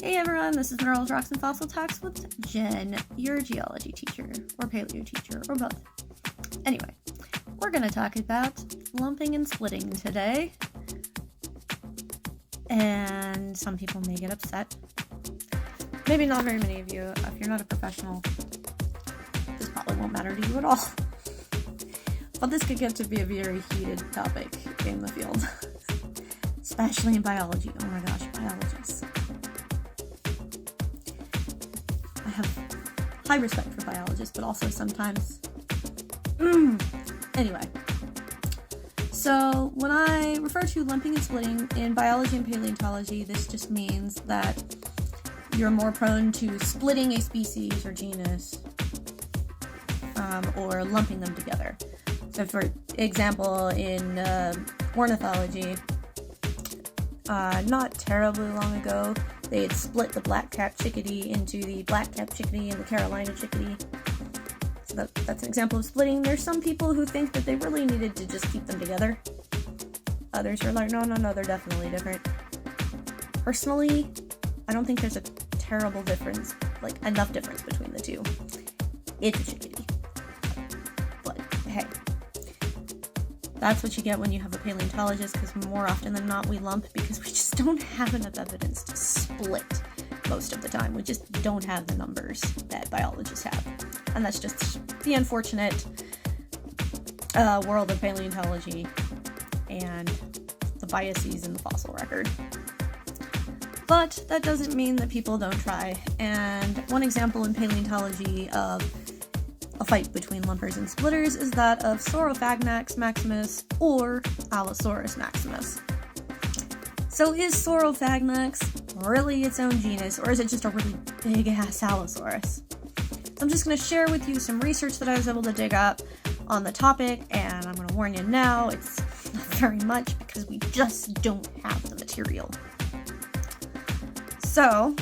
Hey everyone, this is Minerals, Rocks, and Fossil Talks with Jen, your geology teacher, or paleo teacher, or both. Anyway, we're going to talk about lumping and splitting today. And some people may get upset. Maybe not very many of you. If you're not a professional, this probably won't matter to you at all. But this could get to be a very heated topic in the field. Especially in biology. Oh my gosh, biologists. I have high respect for biologists, but also sometimes... Anyway. So, when I refer to lumping and splitting in biology and paleontology, this just means that you're more prone to splitting a species or genus, or lumping them together. So, for example, in ornithology, not terribly long ago, they had split the black-capped chickadee into the black-capped chickadee and the Carolina chickadee. So that's an example of splitting. There's some people who think that they really needed to just keep them together. Others are like, no, they're definitely different. Personally, I don't think there's a terrible difference, like enough difference between the two. It's a chickadee. But hey, that's what you get when you have a paleontologist, because more often than not we lump because we just don't have enough evidence to split most of the time. We just don't have the numbers that biologists have. And that's just the unfortunate world of paleontology and the biases in the fossil record. But that doesn't mean that people don't try. And one example in paleontology of a fight between lumpers and splitters is that of Saurophagnax maximus or Allosaurus maximus. So is Saurophagnax really its own genus, or is it just a really big-ass Allosaurus? I'm just going to share with you some research that I was able to dig up on the topic, and I'm going to warn you now, it's not very much because we just don't have the material. So,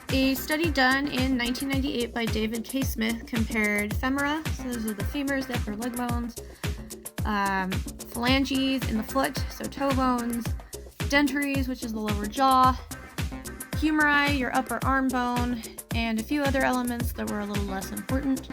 a study done in 1998 by David K. Smith compared femora, so those are the femurs, the upper leg bones, phalanges in the foot, so toe bones, dentaries, which is the lower jaw, humeri, your upper arm bone, and a few other elements that were a little less important.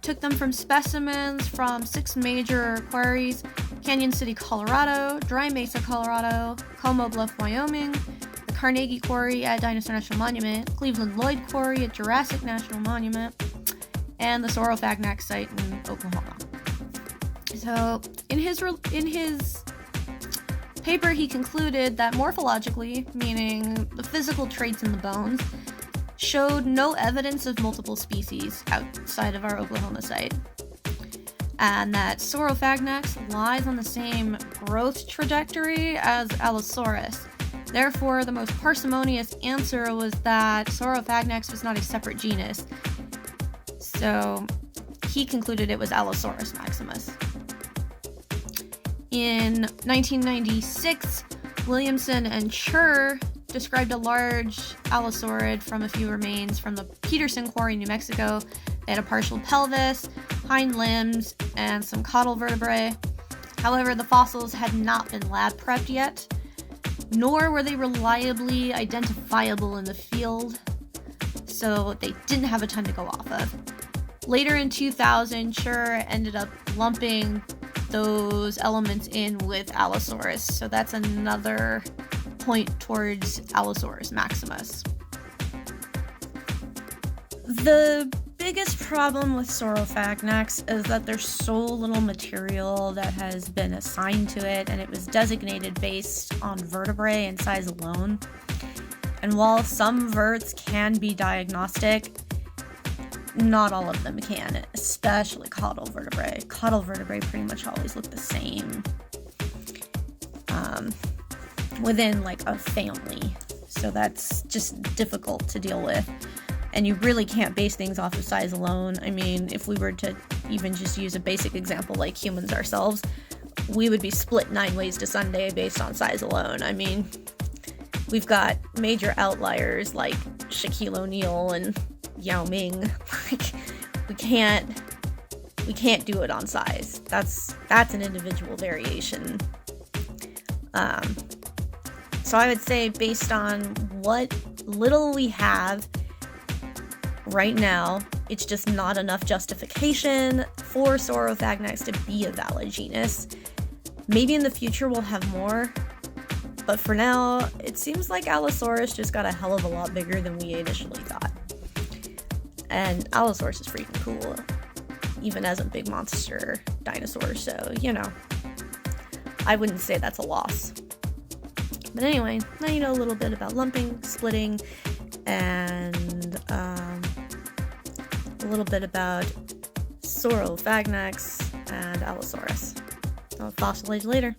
Took them from specimens from 6 major quarries: Canyon City, Colorado, Dry Mesa, Colorado, Como Bluff, Wyoming, the Carnegie Quarry at Dinosaur National Monument, Cleveland Lloyd Quarry at Jurassic National Monument, and the Saurophagnax site in Oklahoma. So, in his paper, he concluded that morphologically, meaning the physical traits in the bones, showed no evidence of multiple species outside of our Oklahoma site, and that Saurophagnax lies on the same growth trajectory as Allosaurus. Therefore, the most parsimonious answer was that Saurophagnax was not a separate genus. So, he concluded it was Allosaurus maximus. In 1996, Williamson and Schur described a large allosaurid from a few remains from the Peterson Quarry, New Mexico. They had a partial pelvis, hind limbs, and some caudal vertebrae. However, the fossils had not been lab prepped yet, nor were they reliably identifiable in the field, so they didn't have a ton to go off of. Later in 2000, Schur ended up lumping those elements in with Allosaurus, so that's another point towards Allosaurus maximus. The biggest problem with Saurophagnax is that there's so little material that has been assigned to it, and it was designated based on vertebrae and size alone. And while some verts can be diagnostic, not all of them can, especially caudal vertebrae. Caudal vertebrae pretty much always look the same within like a family, so that's just difficult to deal with, and you really can't base things off of size alone. I mean, if we were to even just use a basic example like humans ourselves, we would be split 9 ways to Sunday based on size alone. I mean, we've got major outliers like Shaquille O'Neal and Yao Ming. Like, we can't do it on size. That's an individual variation. So I would say, based on what little we have right now, it's just not enough justification for Saurophagnax to be a valid genus. Maybe in the future we'll have more, but for now, it seems like Allosaurus just got a hell of a lot bigger than we initially thought. And Allosaurus is freaking cool, even as a big monster dinosaur, so, you know, I wouldn't say that's a loss. But anyway, now you know a little bit about lumping, splitting, and a little bit about Saurophagnax and Allosaurus. I'll fossil age later.